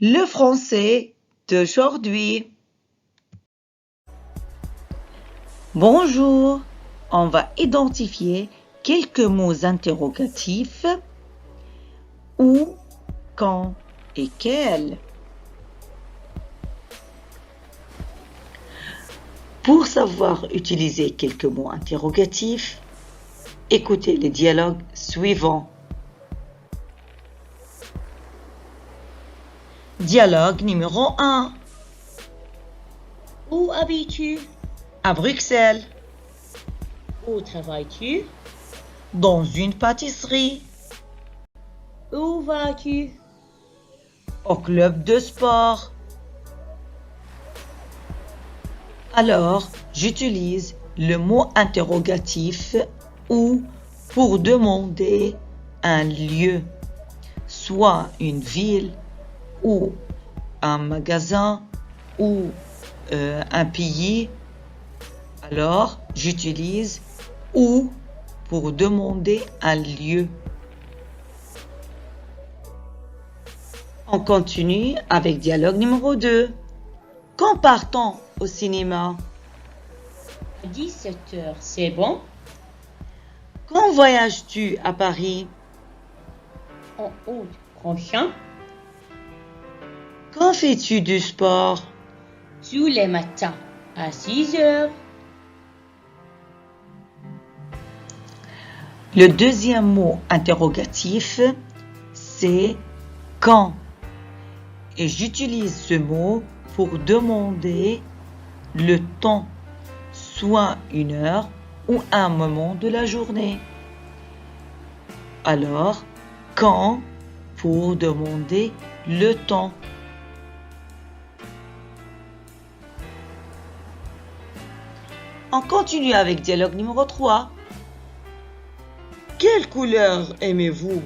Le français d'aujourd'hui. Bonjour, on va identifier quelques mots interrogatifs où, quand et quel. Pour savoir utiliser quelques mots interrogatifs, écoutez les dialogues suivants. Dialogue numéro 1. Où habites-tu? À Bruxelles, Où travailles-tu? dans une pâtisserie, Où vas-tu? au club de sport. Alors, j'utilise le mot interrogatif ou pour demander un lieu, soit une ville ou un magasin ou un pays. Alors, j'utilise où pour demander un lieu. On continue avec dialogue numéro 2. Quand part-on au cinéma? À 17h, c'est bon? Quand voyages-tu à Paris? En août prochain, Quand fais-tu du sport? tous les matins à 6h. Le deuxième mot interrogatif, c'est quand. Et j'utilise ce mot pour demander le temps, soit une heure ou un moment de la journée. Alors, quand pour demander le temps. On continue avec dialogue numéro 3. Quelle couleur aimez-vous?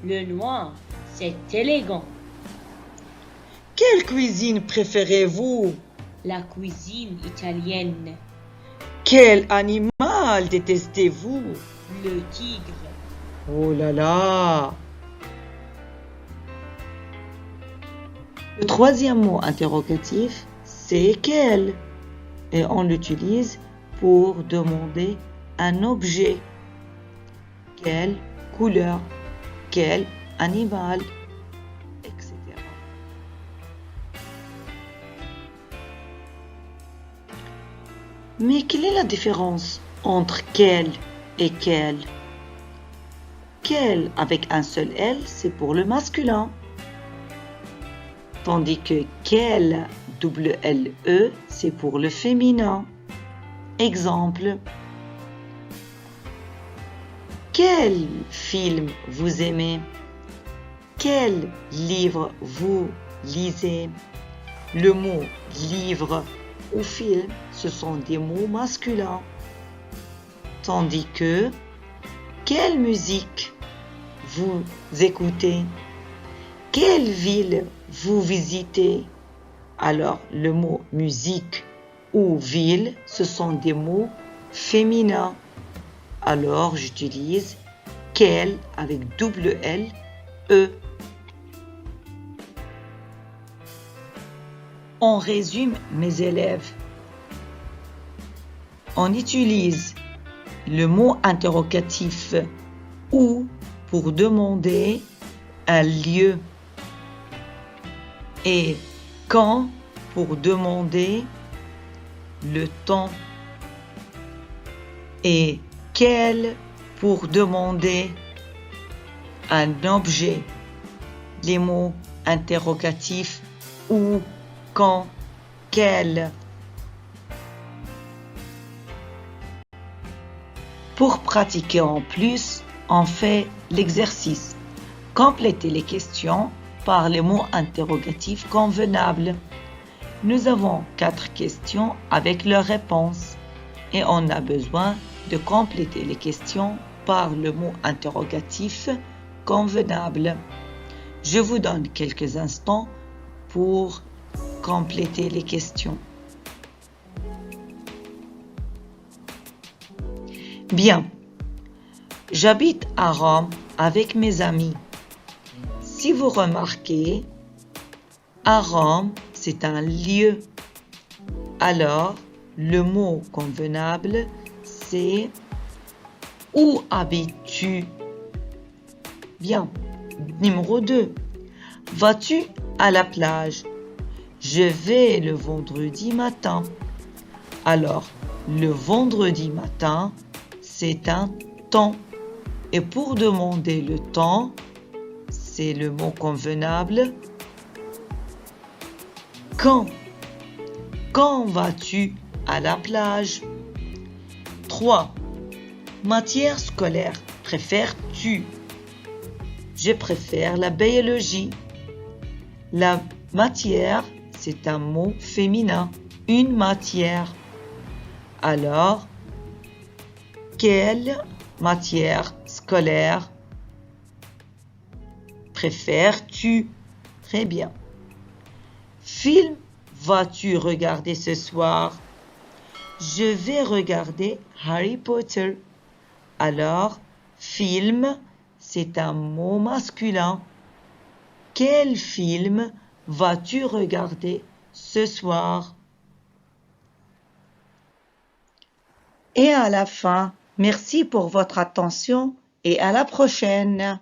Le noir, c'est élégant. Quelle cuisine préférez-vous? La cuisine italienne. Quel animal détestez-vous? Le tigre. Oh là là! Le troisième mot interrogatif, c'est quel? Et on l'utilise pour demander un objet. Quelle couleur? Quel animal? Etc. Mais quelle est la différence entre quel et quel? Quel avec un seul L, c'est pour le masculin. Tandis que quel, double L-E, c'est pour le féminin. Exemple. Quel film vous aimez? Quel livre vous lisez? Le mot livre ou film, ce sont des mots masculins. Tandis que quelle musique vous écoutez? Quelle ville vous visitez? Alors, le mot musique ou ville, ce sont des mots féminins. Alors, j'utilise quel avec double L, E. On résume mes élèves. On utilise le mot interrogatif où pour demander un lieu et quand pour demander le temps et quel pour demander un objet. Les mots interrogatifs où, quand, quel. Pour pratiquer en plus, on fait l'exercice. Complétez les questions par les mots interrogatifs convenables. Nous avons 4 questions avec leurs réponses et on a besoin de compléter les questions par le mot interrogatif convenable. Je vous donne quelques instants pour compléter les questions. Bien. J'habite à Rome avec mes amis. Si vous remarquez, À Rome, c'est un lieu. Alors, le mot convenable, c'est où habites-tu? Bien. Numéro 2. Vas-tu à la plage? Je vais le vendredi matin. Alors, le vendredi matin, c'est un temps. Et pour demander le temps, c'est le mot convenable. Quand? Quand vas-tu à la plage? 3. Matière scolaire, préfères-tu? Je préfère la biologie. La matière, c'est un mot féminin. Une matière. Alors, quelle matière scolaire préfères-tu? Très bien. Film vas-tu regarder ce soir? Je vais regarder Harry Potter. Alors, film, c'est un mot masculin. Quel film vas-tu regarder ce soir? Et à la fin, merci pour votre attention et à la prochaine.